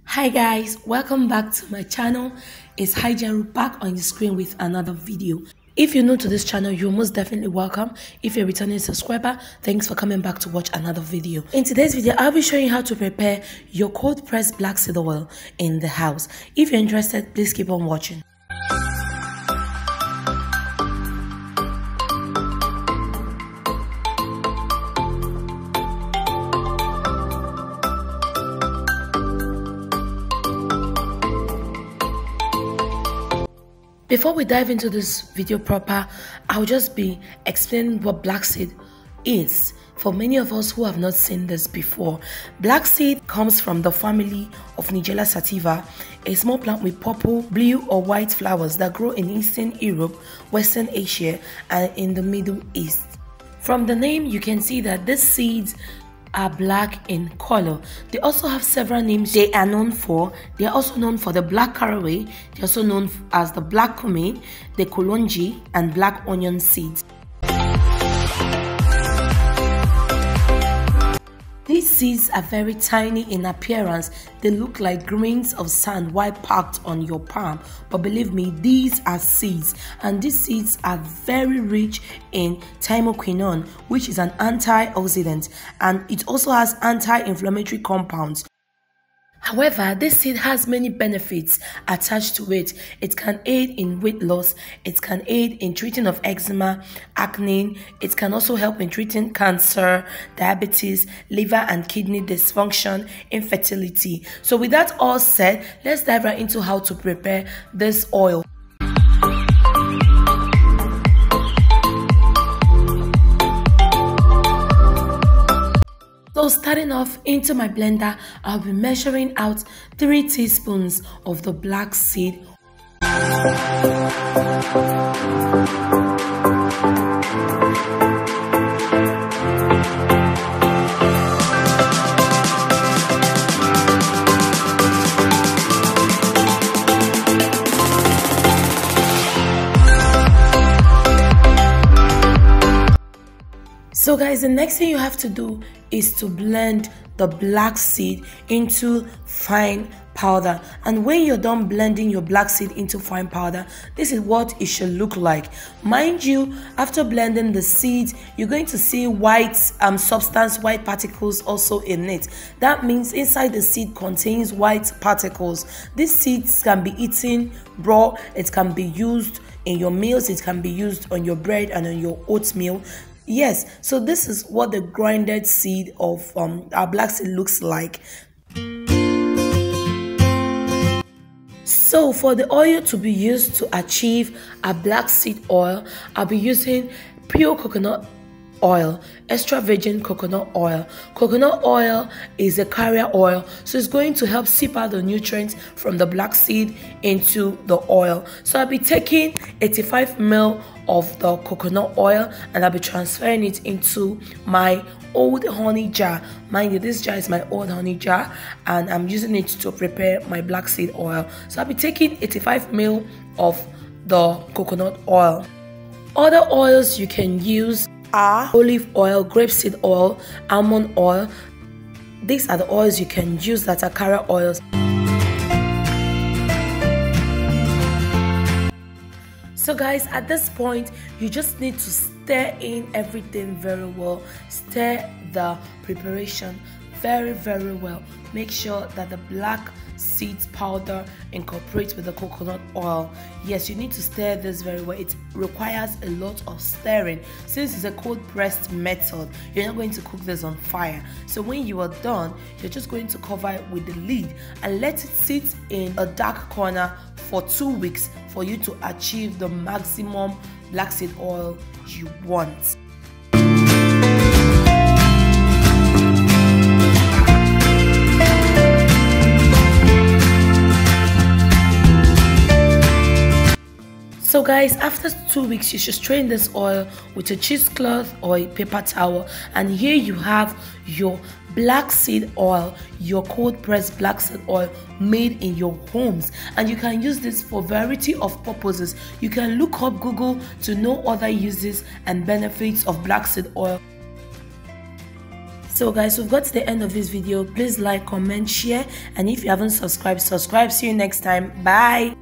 Hi guys, welcome back to my channel. It's Hijaru back on the screen with another video. If you're new to this channel, you're most definitely welcome. If you're a returning subscriber, thanks for coming back to watch another video. In today's video, I'll be showing you how to prepare your cold pressed black seed oil in the house. If you're interested, please keep on watching. Before we dive into this video proper, I'll just be explaining what black seed is. For many of us who have not seen this before, black seed comes from the family of Nigella sativa, a small plant with purple, blue or white flowers that grow in Eastern Europe, Western Asia and in the Middle East. From the name you can see that these seeds are black in color. They also have several names they are known for. They are also known for the black caraway. They're also known as the black cumin, the kolonji, and black onion seeds. These seeds are very tiny in appearance. They look like grains of sand while packed on your palm. But believe me, these are seeds, and these seeds are very rich in thymoquinone, which is an antioxidant, and it also has anti-inflammatory compounds. However, this seed has many benefits attached to it. It can aid in weight loss, it can aid in treating of eczema, acne, it can also help in treating cancer, diabetes, liver and kidney dysfunction, infertility. So with that all said, let's dive right into how to prepare this oil. So starting off, into my blender, I'll be measuring out 3 teaspoons of the black seed. So guys, the next thing you have to do is to blend the black seed into fine powder. And when you're done blending your black seed into fine powder, this is what it should look like. Mind you, after blending the seeds, you're going to see white substance, white particles also in it. That means inside the seed contains white particles. These seeds can be eaten raw, it can be used in your meals, it can be used on your bread and on your oatmeal. Yes, so this is what the grinded seed of our black seed looks like. So for the oil to be used to achieve a black seed oil, I'll be using pure coconut oil, extra virgin coconut oil. Coconut oil is a carrier oil, so it's going to help seep out the nutrients from the black seed into the oil. So I'll be taking 85 ml of the coconut oil and I'll be transferring it into my old honey jar. Mind you, this jar is my old honey jar and I'm using it to prepare my black seed oil. So I'll be taking 85 ml of the coconut oil. Other oils you can use are olive oil, grapeseed oil, almond oil. These are the oils you can use that are carrier oils. So guys, at this point, you just need to stir in everything very well. Stir the preparation very well. Make sure that the black seeds powder incorporates with the coconut oil. Yes, you need to stir this very well. It requires a lot of stirring. Since it's a cold pressed method, you're not going to cook this on fire. So when you are done, you're just going to cover it with the lid and let it sit in a dark corner for 2 weeks for you to achieve the maximum black seed oil you want. So guys, after 2 weeks, you should strain this oil with a cheesecloth or a paper towel, and here you have your black seed oil, your cold pressed black seed oil made in your homes. And you can use this for a variety of purposes. You can look up Google to know other uses and benefits of black seed oil. So guys, we've got to the end of this video. Please like, comment, share, and if you haven't subscribed, subscribe. See you next time. Bye.